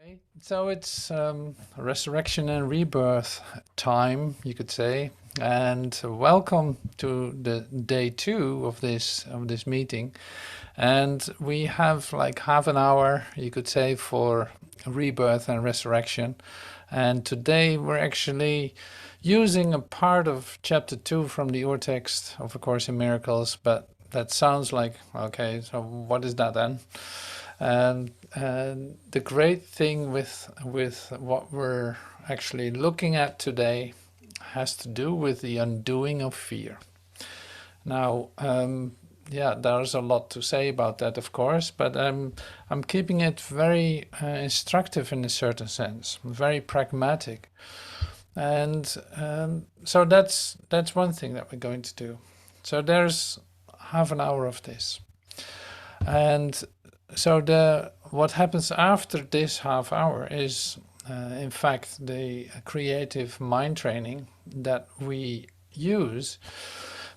Okay, so it's resurrection and rebirth time, you could say, and welcome to the day two of this meeting. And we have like half an hour, you could say, for rebirth and resurrection. And today we're actually using a part of chapter two from the Urtext of A Course in Miracles, but that sounds like, okay, so what is that then? And the great thing with what we're actually looking at today has to do with the undoing of fear. Now, yeah, there's a lot to say about that, of course, but I'm keeping it very instructive in a certain sense, very pragmatic, and so that's one thing that we're going to do. So there's half an hour of this, and so the what happens after this half hour is, in fact, the creative mind training that we use.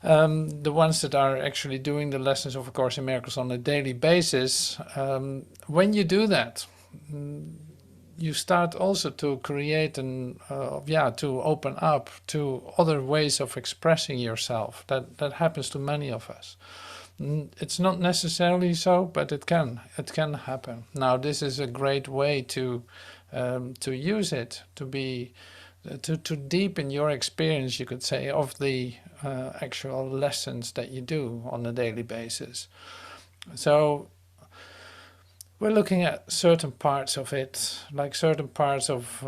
The ones that are actually doing the lessons of A Course in Miracles on a daily basis. When you do that, you start also to create to open up to other ways of expressing yourself. That happens to many of us. It's not necessarily so, but it can happen. Now, this is a great way to use it to deepen your experience, you could say, of the actual lessons that you do on a daily basis. So we're looking at certain parts of it, like certain parts of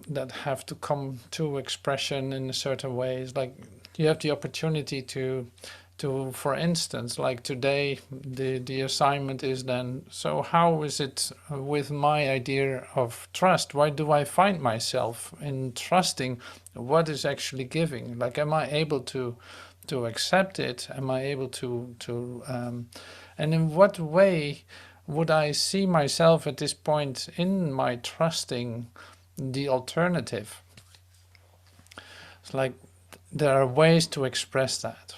that have to come to expression in a certain ways. Like you have the opportunity to, for instance, like today, the assignment is then, so how is it with my idea of trust? Why do I find myself in trusting what is actually giving? Like, am I able to accept it? Am I able and in what way would I see myself at this point in my trusting the alternative? It's like there are ways to express that.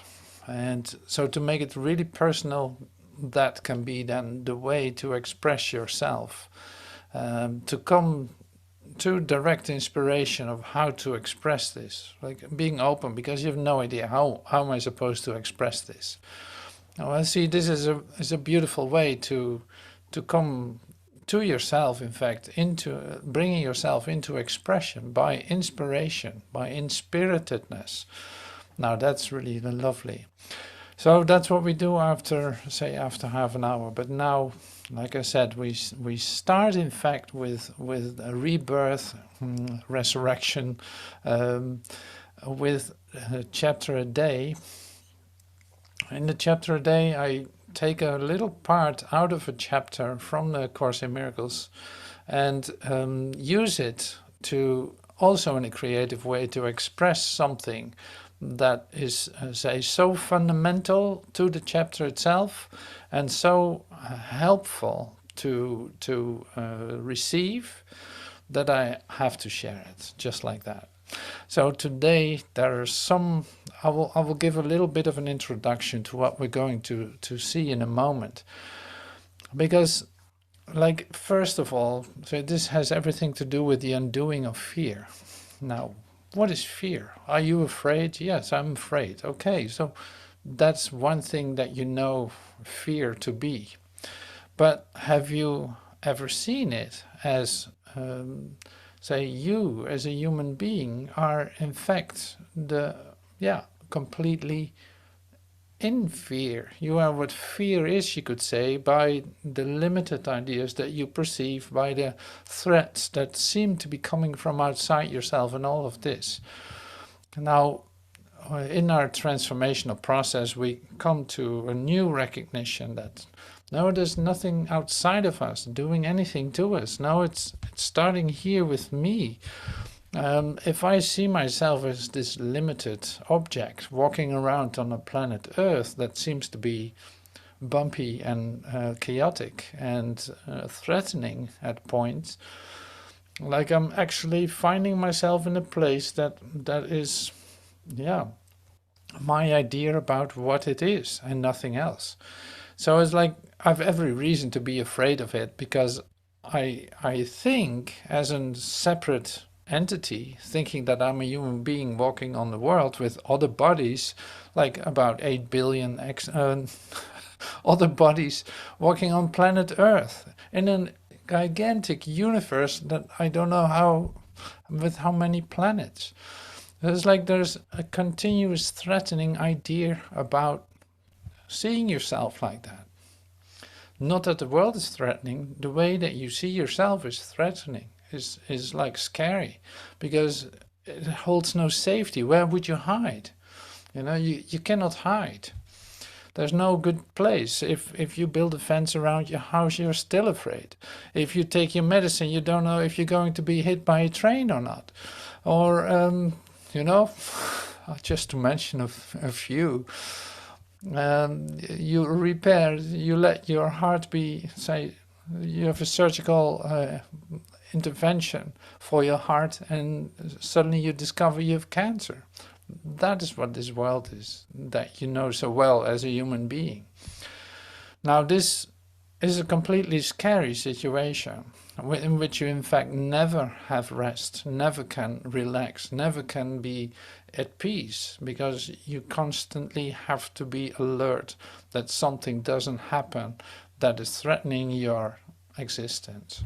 And so to make it really personal, that can be then the way to express yourself, to come to direct inspiration of how to express this, like being open, because you have no idea how am I supposed to express this. Now, I see this is a beautiful way to come to yourself, in fact, into bringing yourself into expression by inspiration, by inspiritedness. Now that's really lovely. So that's what we do after, say, after half an hour. But now, like I said, we start, in fact, with a rebirth, resurrection, with a chapter a day. In the chapter a day, I take a little part out of a chapter from the Course in Miracles and use it to also in a creative way to express something that is, say, so fundamental to the chapter itself and so helpful to receive that I have to share it, just like that. So today there are some, I will give a little bit of an introduction to what we're going to see in a moment. Because, like, first of all, so this has everything to do with the undoing of fear. Now, what is fear? Are you afraid? Yes, I'm afraid. Okay, so that's one thing that you know fear to be. But have you ever seen it as, say, you as a human being are in fact completely in fear? You are what fear is, you could say, by the limited ideas that you perceive, by the threats that seem to be coming from outside yourself and all of this. Now, in our transformational process, we come to a new recognition that no, there's nothing outside of us doing anything to us. No, it's starting here with me. If I see myself as this limited object walking around on a planet Earth that seems to be bumpy and chaotic and threatening at points, like I'm actually finding myself in a place that is, my idea about what it is and nothing else. So it's like I've every reason to be afraid of it because I think as a separate entity, thinking that I'm a human being walking on the world with other bodies, like about 8 billion other bodies walking on planet Earth in a gigantic universe that I don't know how, with how many planets. It's like there's a continuous threatening idea about seeing yourself like that. Not that the world is threatening, the way that you see yourself is threatening, is like scary, because it holds no safety. Where would you hide? You cannot hide. There's no good place. If you build a fence around your house, you're still afraid. If you take your medicine, you don't know if you're going to be hit by a train or not. Or, just to mention a few, you let your heart be, say, you have a surgical intervention for your heart, and suddenly you discover you have cancer. That is what this world is, that you know so well as a human being. Now, this is a completely scary situation in which you in fact never have rest, never can relax, never can be at peace, because you constantly have to be alert that something doesn't happen that is threatening your existence.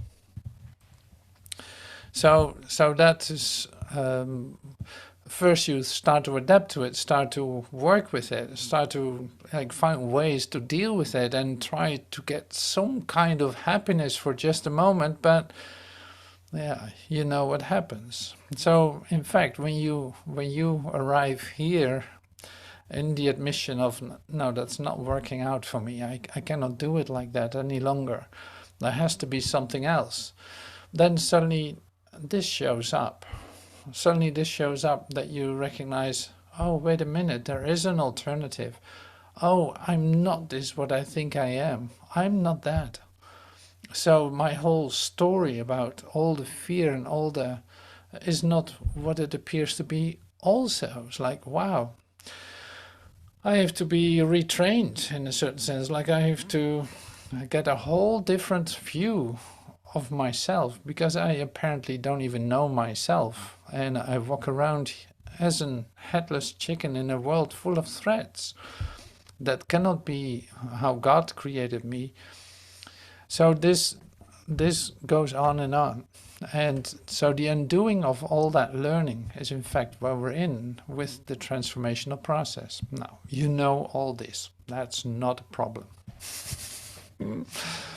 So that is, first you start to adapt to it, start to work with it, start to find ways to deal with it and try to get some kind of happiness for just a moment, but yeah, you know what happens. So in fact, when you arrive here in the admission of, no, that's not working out for me, I cannot do it like that any longer, there has to be something else, then suddenly this shows up. Suddenly this shows up that you recognize, oh, wait a minute, there is an alternative. Oh, I'm not this what I think I am. I'm not that. So my whole story about all the fear and all the is not what it appears to be also. It's like, wow, I have to be retrained in a certain sense. Like I have to get a whole different view of myself, because I apparently don't even know myself, and I walk around as a headless chicken in a world full of threats. That cannot be how God created me. So this goes on, and so the undoing of all that learning is in fact where we're in with the transformational process. Now, you know all this. That's not a problem.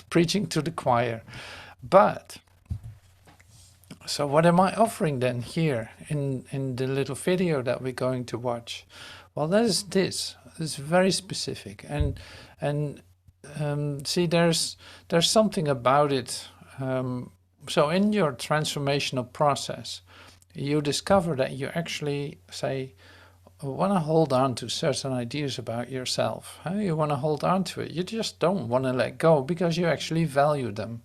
Preaching to the choir. But, so what am I offering then here in the little video that we're going to watch? Well, that is this. It's very specific, and see, there's something about it. So in your transformational process, you discover that you actually, say, want to hold on to certain ideas about yourself. You want to hold on to it. You just don't want to let go because you actually value them.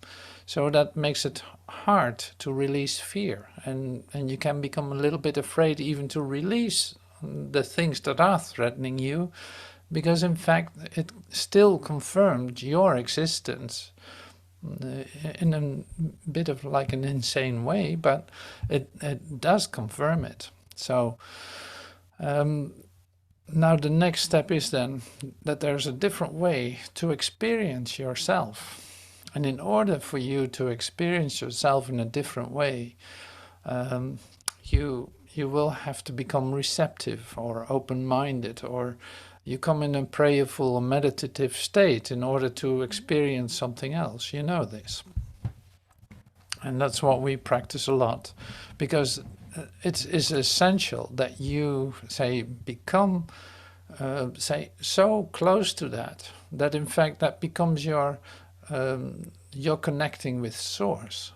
So that makes it hard to release fear, and you can become a little bit afraid even to release the things that are threatening you, because in fact it still confirmed your existence in a bit of like an insane way, but it does confirm it. So now the next step is then that there's a different way to experience yourself. And in order for you to experience yourself in a different way, you will have to become receptive or open-minded, or you come in a prayerful or meditative state in order to experience something else. You know this. And that's what we practice a lot, because it's essential that you, say, become, say, so close to that in fact that becomes your, you're connecting with Source,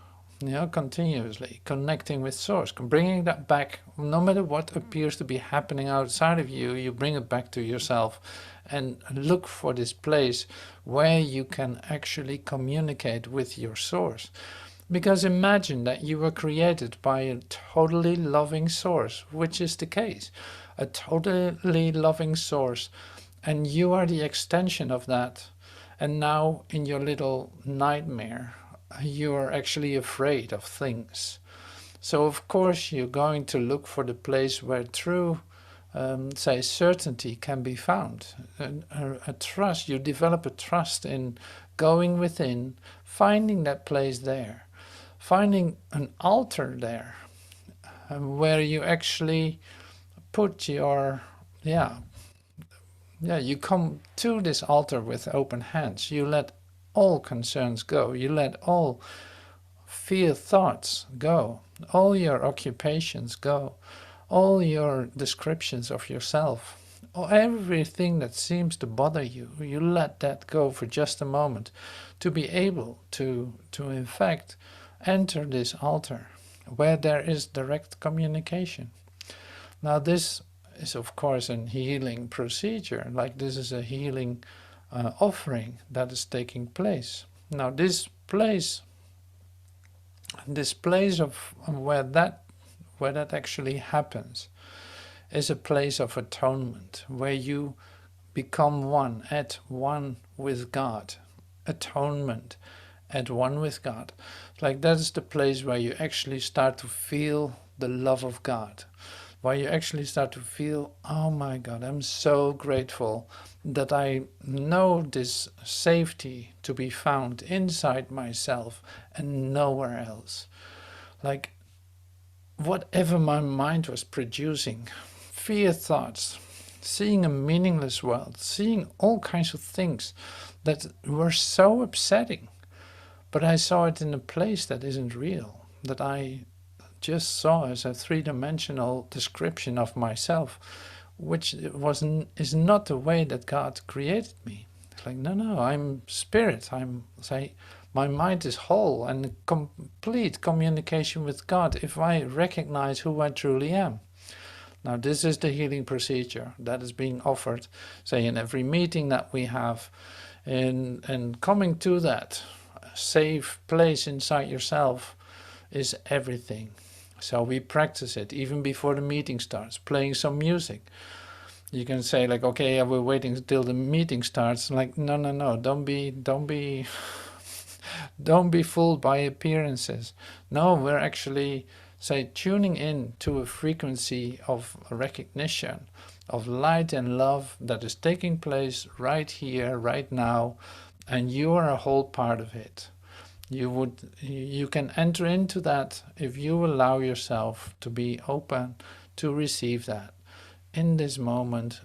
continuously connecting with Source, bringing that back. No matter what appears to be happening outside of you, you bring it back to yourself and look for this place where you can actually communicate with your Source. Because imagine that you were created by a totally loving Source, which is the case, a totally loving Source, and you are the extension of that. And now in your little nightmare you're actually afraid of things. So of course you're going to look for the place where true, say, certainty can be found. A trust, you develop a trust in going within, finding that place there, finding an altar there, where you actually put your, you come to this altar with open hands. You let all concerns go. You let all fear thoughts go. All your occupations go. All your descriptions of yourself. Everything that seems to bother you, you let that go for just a moment to be able to in fact enter this altar where there is direct communication. Now this is of course a healing procedure, like this is a healing offering that is taking place. Now this place of where that actually happens is a place of atonement, where you become one, at one with God. Atonement, at one with God. Like that is the place where you actually start to feel the love of God, where you actually start to feel, oh my God, I'm so grateful that I know this safety to be found inside myself and nowhere else. Like whatever my mind was producing, fear thoughts, seeing a meaningless world, seeing all kinds of things that were so upsetting, but I saw it in a place that isn't real, that I just saw as a three-dimensional description of myself, which is not the way that God created me. It's like, no, I'm spirit. My mind is whole and complete communication with God if I recognize who I truly am. Now this is the healing procedure that is being offered, say, in every meeting that we have, and coming to that safe place inside yourself is everything. So we practice it even before the meeting starts, playing some music. You can say like, okay, we're waiting until the meeting starts. Like, no, don't be don't be fooled by appearances. No, we're actually, say, tuning in to a frequency of recognition, of light and love that is taking place right here, right now, and you are a whole part of it. You can enter into that if you allow yourself to be open to receive that. In this moment,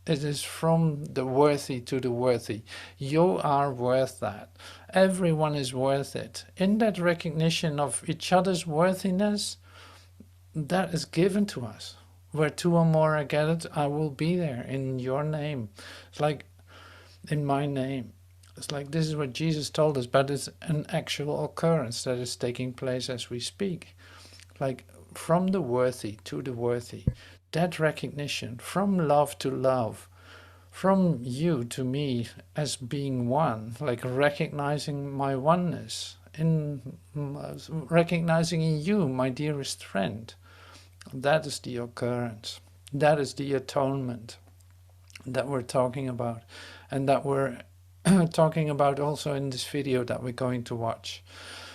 it is from the worthy to the worthy. You are worth that. Everyone is worth it. In that recognition of each other's worthiness, that is given to us. Where two or more are gathered, I will be there in your name. It's like in my name. It's like this is what Jesus told us, but it's an actual occurrence that is taking place as we speak. Like from the worthy to the worthy. That recognition, from love to love, from you to me as being one, like recognizing my oneness, in recognizing in you my dearest friend. That is the occurrence. That is the atonement that we're talking about, and that we're talking about also in this video that we're going to watch.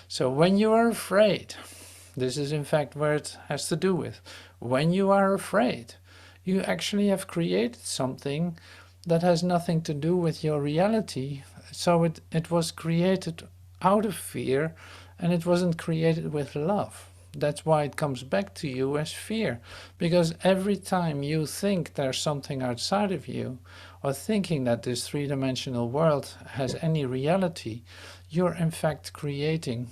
So when you are afraid, this is in fact where it has to do with. When you are afraid, you actually have created something that has nothing to do with your reality. So it was created out of fear, and it wasn't created with love. That's why it comes back to you as fear. Because every time you think there's something outside of you, or thinking that this three-dimensional world has any reality, you're in fact creating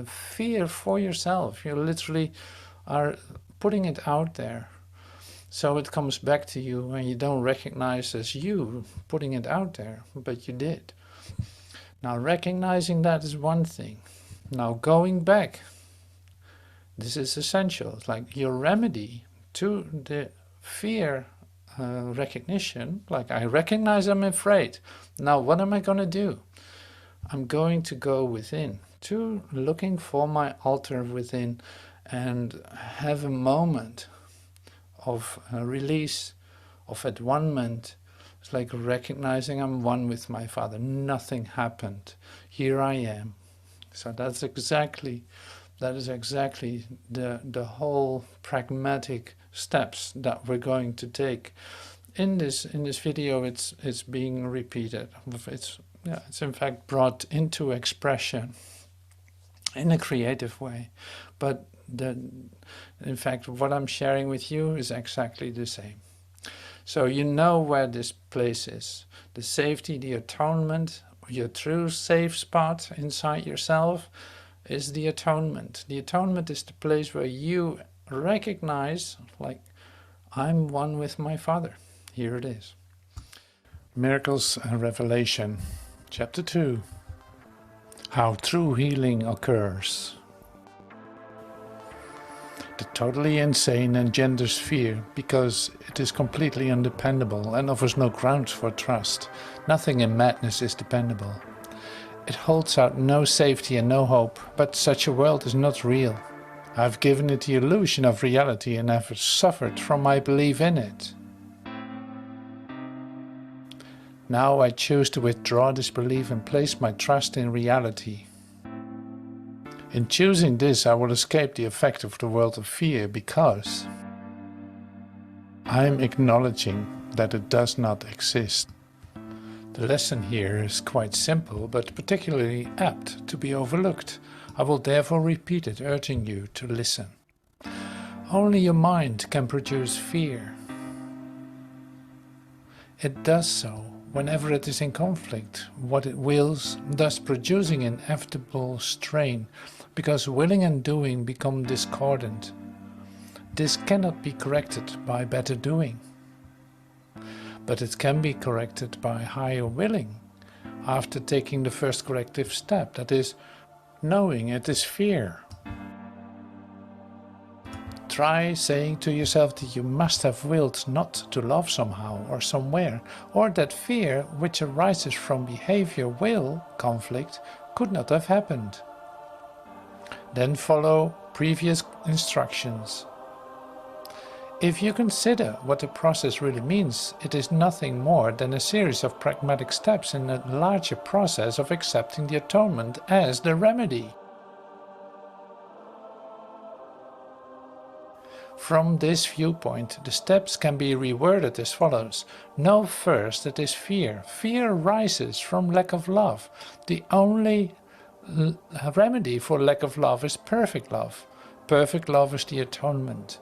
fear for yourself. You literally are putting it out there. So it comes back to you and you don't recognize as you putting it out there, but you did. Now recognizing that is one thing. Now going back, this is essential. It's like your remedy to the fear recognition, like I recognize I'm afraid. Now what am I going to do? I'm going to go within, to looking for my altar within and have a moment of release, of at-one-ment. It's like recognizing I'm one with my Father. Nothing happened. Here I am. So that is exactly the whole pragmatic steps that we're going to take. In this video, it's being repeated. It's in fact brought into expression in a creative way, but in fact what I'm sharing with you is exactly the same. So you know where this place is. The safety, the atonement, your true safe spot inside yourself is the atonement. The atonement is the place where you recognize, like, I'm one with my Father. Here it is. Miracles and Revelation, Chapter 2. How true healing occurs. The totally insane engenders fear because it is completely undependable and offers no grounds for trust. Nothing in madness is dependable. It holds out no safety and no hope, but such a world is not real. I have given it the illusion of reality and have suffered from my belief in it. Now I choose to withdraw this belief and place my trust in reality. In choosing this, I will escape the effect of the world of fear because I am acknowledging that it does not exist. The lesson here is quite simple, but particularly apt to be overlooked. I will therefore repeat it, urging you to listen. Only your mind can produce fear. It does so whenever it is in conflict, what it wills, thus producing inevitable strain, because willing and doing become discordant. This cannot be corrected by better doing, but it can be corrected by higher willing, after taking the first corrective step, that is, knowing it is fear. Try saying to yourself that you must have willed not to love somehow or somewhere, or that fear, which arises from behavior-will conflict, could not have happened. Then follow previous instructions. If you consider what the process really means, it is nothing more than a series of pragmatic steps in a larger process of accepting the atonement as the remedy. From this viewpoint, the steps can be reworded as follows. Know first that is fear. Fear arises from lack of love. The only remedy for lack of love is perfect love. Perfect love is the atonement.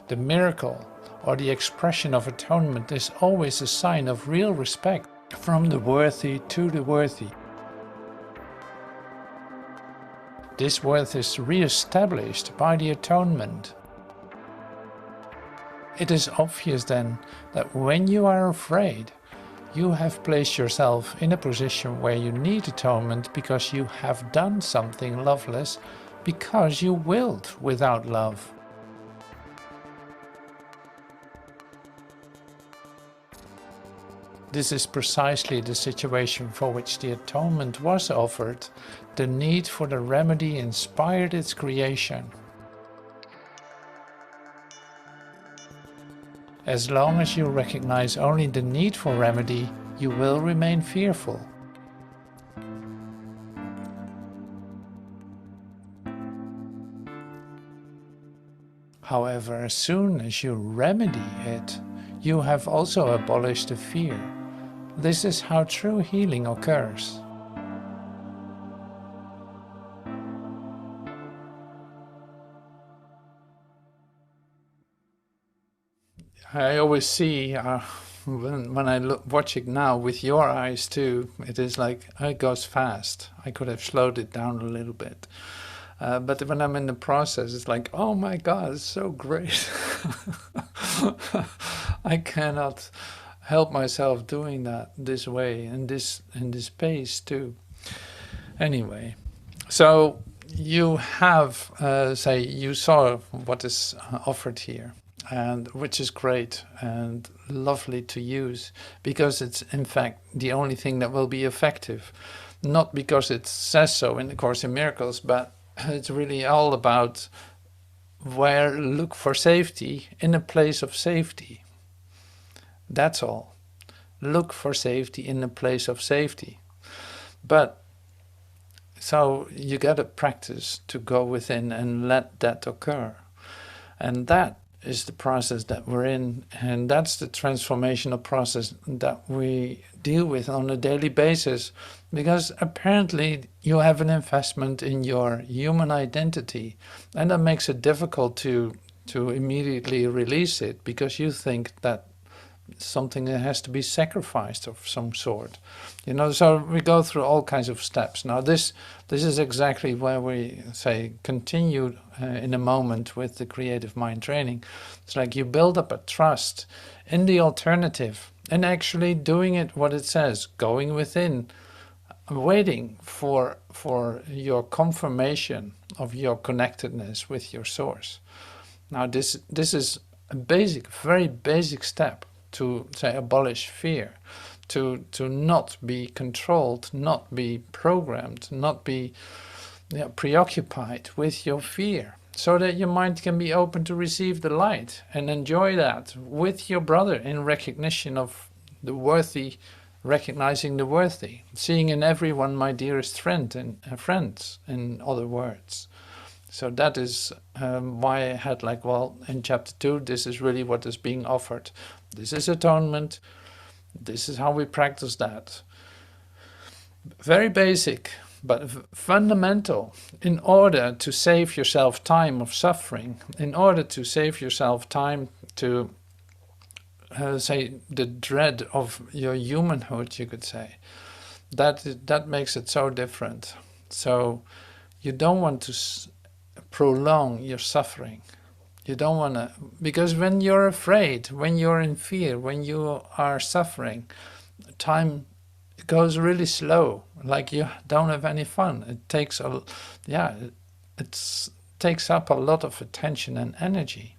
The miracle, or the expression of atonement, is always a sign of real respect from the worthy to the worthy. This worth is re-established by the atonement. It is obvious then that when you are afraid, you have placed yourself in a position where you need atonement because you have done something loveless, because you willed without love. This is precisely the situation for which the atonement was offered. The need for the remedy inspired its creation. As long as you recognize only the need for remedy, you will remain fearful. However, as soon as you remedy it, you have also abolished the fear. This is how true healing occurs. I always see, when I watch it now with your eyes too, it is like, it goes fast. I could have slowed it down a little bit. But when I'm in the process, it's like, oh my God, it's so great. I cannot help myself doing that this way, in this pace too. Anyway, so you have, you saw what is offered here, and which is great and lovely to use, because it's in fact the only thing that will be effective. Not because it says so in the Course in Miracles, but it's really all about where look for safety in a place of safety. That's all. Look for safety in a place of safety. But So you got to practice to go within and let that occur. And that is the process that we're in, and that's the transformational process that we deal with on a daily basis, because apparently you have an investment in your human identity, and that makes it difficult to immediately release it, because you think that something that has to be sacrificed of some sort, so we go through all kinds of steps. Now this is exactly where we say continue in a moment with the creative mind training. It's like you build up a trust in the alternative and actually doing it what it says, going within, waiting for your confirmation of your connectedness with your source. Now this is a very basic step to say abolish fear, to not be controlled, not be programmed, not be preoccupied with your fear, so that your mind can be open to receive the light and enjoy that with your brother in recognition of the worthy, recognizing the worthy, seeing in everyone my dearest friend and friends, in other words. So that is why I had in chapter 2, this is really what is being offered. This is atonement. This is how we practice that. Very basic, but fundamental, in order to save yourself time of suffering, in order to save yourself time to, say, the dread of your humanhood, you could say. That makes it so different. So you don't want to prolong your suffering. You don't want to, because when you're afraid, when you're in fear, when you are suffering, time goes really slow, like you don't have any fun. It takes it takes up a lot of attention and energy,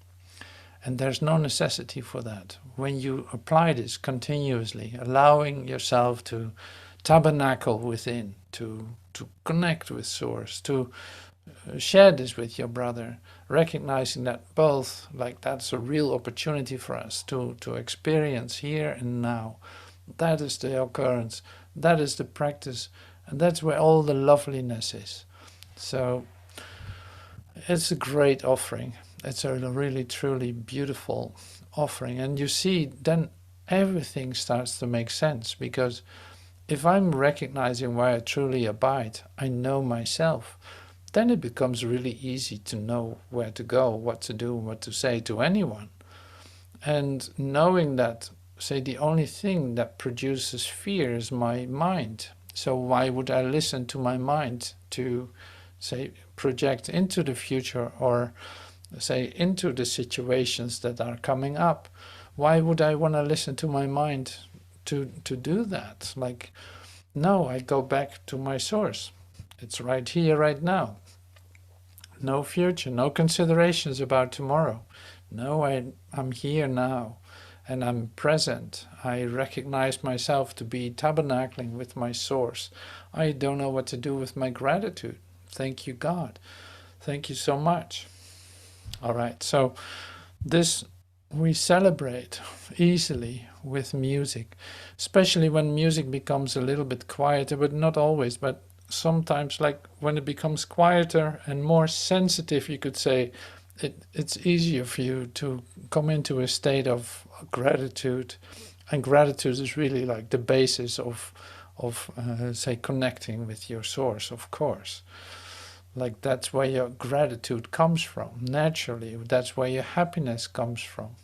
and there's no necessity for that. When you apply this continuously, allowing yourself to tabernacle within, to connect with Source, to share this with your brother, recognizing that both, that's a real opportunity for us to experience here and now. That is the occurrence, that is the practice, and that's where all the loveliness is. So it's a great offering. It's a really, truly beautiful offering. And you see, then everything starts to make sense, because if I'm recognizing where I truly abide, I know myself, then it becomes really easy to know where to go, what to do, what to say to anyone. And knowing that, say, the only thing that produces fear is my mind. So why would I listen to my mind to, say, project into the future, or, say, into the situations that are coming up? Why would I want to listen to my mind to do that? No, I go back to my source. It's right here, right now. No future, no considerations about tomorrow. No, I'm here now, and I'm present. I recognize myself to be tabernacling with my source. I don't know what to do with my gratitude. Thank you, God. Thank you so much. All right, so this we celebrate easily with music, especially when music becomes a little bit quieter, but not always, but sometimes, when it becomes quieter and more sensitive, you could say, it's easier for you to come into a state of gratitude. And gratitude is really the basis of say, connecting with your source, of course. That's where your gratitude comes from, naturally. That's where your happiness comes from.